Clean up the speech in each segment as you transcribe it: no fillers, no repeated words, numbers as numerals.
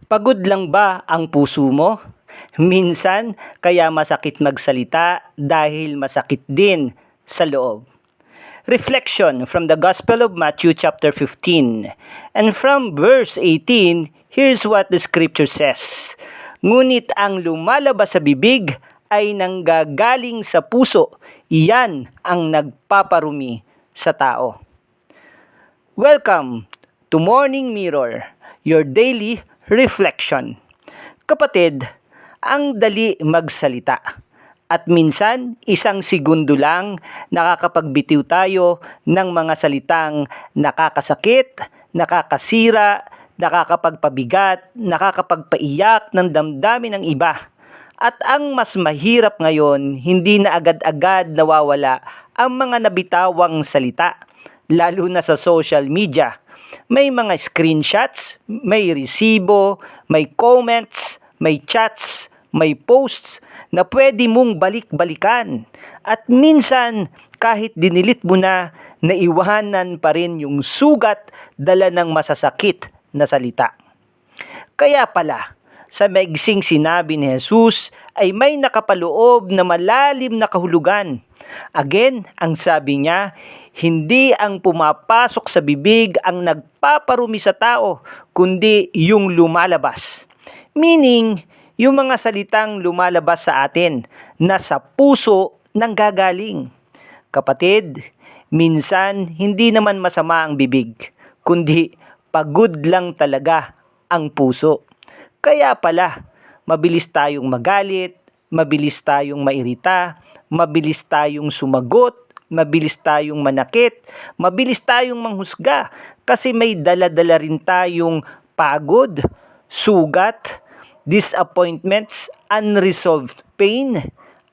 Pagod lang ba ang puso mo? Minsan, kaya masakit magsalita dahil masakit din sa loob. Reflection from the Gospel of Matthew chapter 15. And from verse 18, here's what the scripture says. Ngunit ang lumalabas sa bibig ay nanggagaling sa puso. Iyan ang nagpaparumi sa tao. Welcome to Morning Mirror, your daily reflection. Kapatid, ang dali magsalita. At minsan, isang segundo lang nakakapagbitiw tayo ng mga salitang nakakasakit, nakakasira, nakakapagpabigat, nakakapagpaiyak ng damdamin ng iba. At ang mas mahirap ngayon, hindi na agad-agad nawawala ang mga nabitawang salita, lalo na sa social media. May mga screenshots, may resibo, may comments, may chats, may posts na pwede mong balik-balikan. At minsan, kahit dinilit mo na, naiwanan pa rin yung sugat dala ng masasakit na salita. Kaya pala, sa maigsing sinabi ni Jesus ay may nakapaloob na malalim na kahulugan. Again, ang sabi niya, hindi ang pumapasok sa bibig ang nagpaparumi sa tao, kundi yung lumalabas. Meaning, yung mga salitang lumalabas sa atin na sa puso nanggagaling. Kapatid, minsan hindi naman masama ang bibig, kundi pagod lang talaga ang puso. Kaya pala, mabilis tayong magalit, mabilis tayong mairita, mabilis tayong sumagot, mabilis tayong manakit, mabilis tayong manghusga kasi may dala-dala rin tayong pagod, sugat, disappointments, unresolved pain,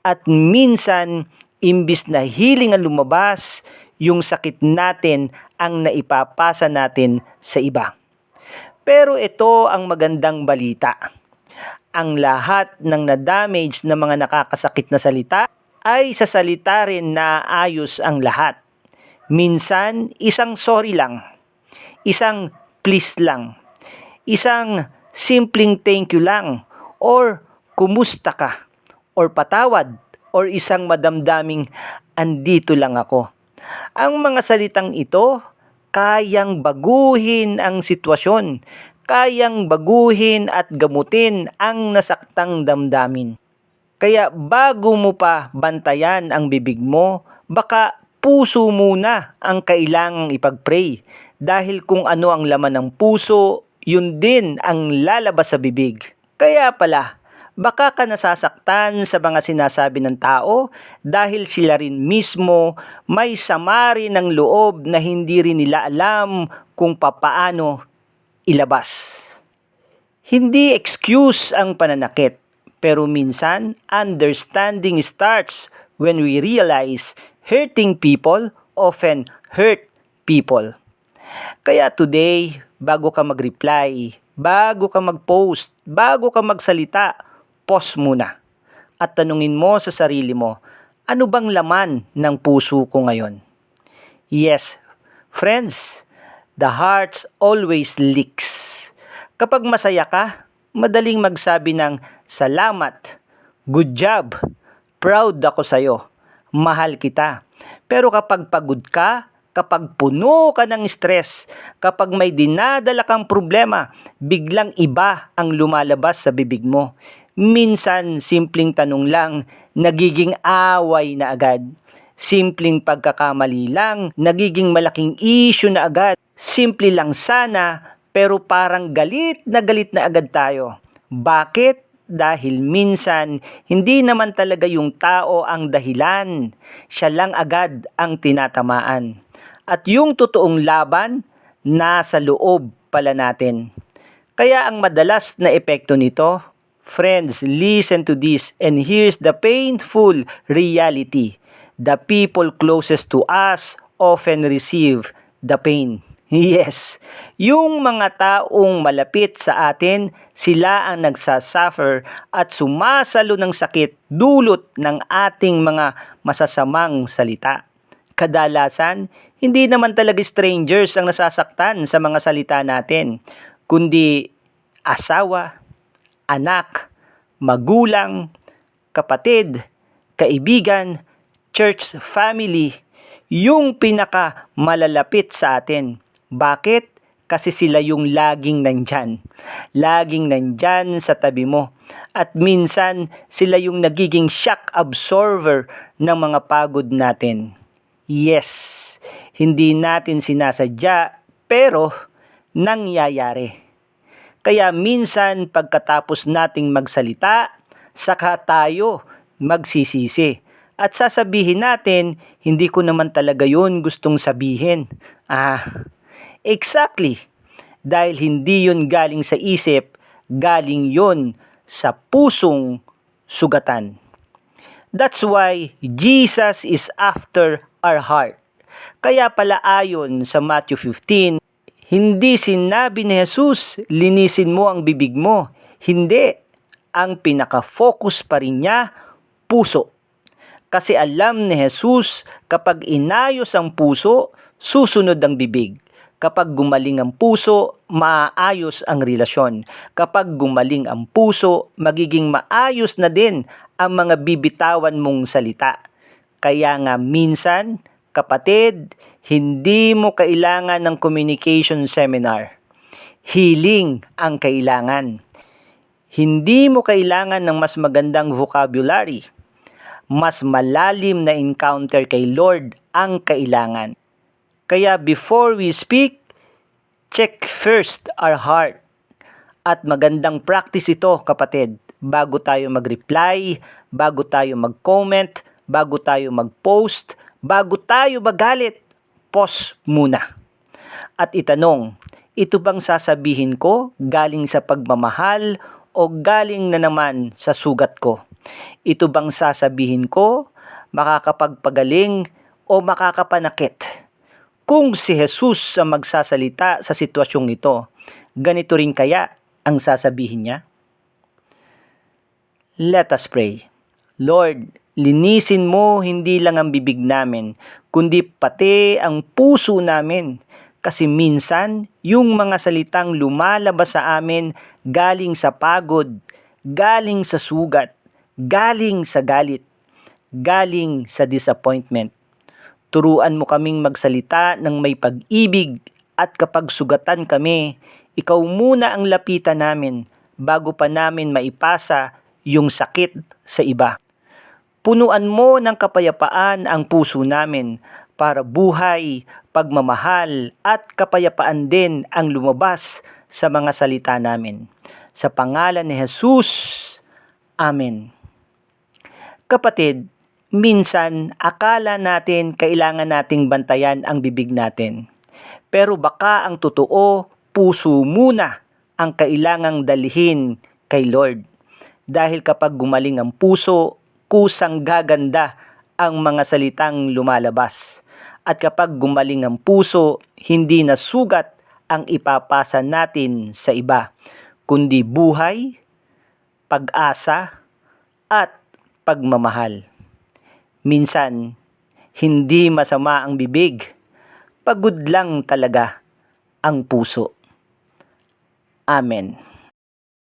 at minsan, imbis na healing ang lumabas, yung sakit natin ang naipapasa natin sa iba. Pero ito ang magandang balita. Ang lahat ng na-damage na mga nakakasakit na salita ay sa salita rin na ayos ang lahat. Minsan, isang sorry lang, isang please lang, isang simpleng thank you lang, or kumusta ka, or patawad, or isang madamdaming andito lang ako. Ang mga salitang ito, kayang baguhin ang sitwasyon, kayang baguhin at gamutin ang nasaktang damdamin. Kaya bago mo pa bantayan ang bibig mo, baka puso muna ang kailangang ipag-pray. Dahil kung ano ang laman ng puso, yun din ang lalabas sa bibig. Kaya pala, baka ka nasasaktan sa mga sinasabi ng tao dahil sila rin mismo may sama rin ng loob na hindi rin nila alam kung papaano ilabas. Hindi excuse ang pananakit, pero minsan understanding starts when we realize hurting people often hurt people. Kaya today, bago ka mag-reply, bago ka mag-post, bago ka magsalita, pause muna. At tanungin mo sa sarili mo, ano bang laman ng puso ko ngayon? Yes, friends, the heart always leaks. Kapag masaya ka, madaling magsabi ng salamat, good job, proud ako sa'yo, mahal kita. Pero kapag pagod ka, kapag puno ka ng stress, kapag may dinadala kang problema, biglang iba ang lumalabas sa bibig mo. Minsan, simpleng tanong lang, nagiging away na agad. Simpleng pagkakamali lang, nagiging malaking issue na agad. Simple lang sana, pero parang galit na agad tayo. Bakit? Dahil minsan, hindi naman talaga yung tao ang dahilan. Siya lang agad ang tinatamaan. At yung totoong laban, nasa loob pala natin. Kaya ang madalas na epekto nito, friends, listen to this and here's the painful reality. The people closest to us often receive the pain. Yes, yung mga taong malapit sa atin, sila ang nagsasuffer at sumasalo ng sakit dulot ng ating mga masasamang salita. Kadalasan, hindi naman talaga strangers ang nasasaktan sa mga salita natin, kundi asawa, anak, magulang, kapatid, kaibigan, church family, yung pinaka malalapit sa atin. Bakit? Kasi sila yung laging nandyan. Laging nandyan sa tabi mo. At minsan, sila yung nagiging shock absorber ng mga pagod natin. Yes, hindi natin sinasadya, pero nangyayari. Kaya minsan pagkatapos nating magsalita, saka tayo magsisisi. At sasabihin natin, hindi ko naman talaga yun gustong sabihin. Exactly. Dahil hindi yun galing sa isip, galing yun sa pusong sugatan. That's why Jesus is after our heart. Kaya pala ayon sa Matthew 15, hindi sinabi ni Jesus, linisin mo ang bibig mo. Hindi. Ang pinaka-focus pa rin niya, puso. Kasi alam ni Jesus, kapag inayos ang puso, susunod ang bibig. Kapag gumaling ang puso, maayos ang relasyon. Kapag gumaling ang puso, magiging maayos na din ang mga bibitawan mong salita. Kaya nga minsan, kapatid, hindi mo kailangan ng communication seminar. Healing ang kailangan. Hindi mo kailangan ng mas magandang vocabulary. Mas malalim na encounter kay Lord ang kailangan. Kaya before we speak, check first our heart. At magandang practice ito, kapatid. Bago tayo mag-reply, bago tayo mag-comment, bago tayo mag-post, bago tayo magalit, pause muna. At itanong, ito bang sasabihin ko galing sa pagmamahal o galing na naman sa sugat ko? Ito bang sasabihin ko makakapagpagaling o makakapanakit? Kung si Jesus ang magsasalita sa sitwasyong ito, ganito rin kaya ang sasabihin niya? Let us pray. Lord, linisin mo hindi lang ang bibig namin, kundi pati ang puso namin. Kasi minsan, yung mga salitang lumalabas sa amin galing sa pagod, galing sa sugat, galing sa galit, galing sa disappointment. Turuan mo kaming magsalita ng may pag-ibig at kapag sugatan kami, ikaw muna ang lapitan namin bago pa namin maipasa yung sakit sa iba. Punuan mo ng kapayapaan ang puso namin para buhay, pagmamahal at kapayapaan din ang lumabas sa mga salita namin. Sa pangalan ni Jesus, Amen. Kapatid, minsan, akala natin kailangan nating bantayan ang bibig natin. Pero baka ang totoo, puso muna ang kailangang dalhin kay Lord. Dahil kapag gumaling ang puso, kusang gaganda ang mga salitang lumalabas. At kapag gumaling ang puso, hindi na sugat ang ipapasa natin sa iba, kundi buhay, pag-asa, at pagmamahal. Minsan, hindi masama ang bibig, pagod lang talaga ang puso. Amen.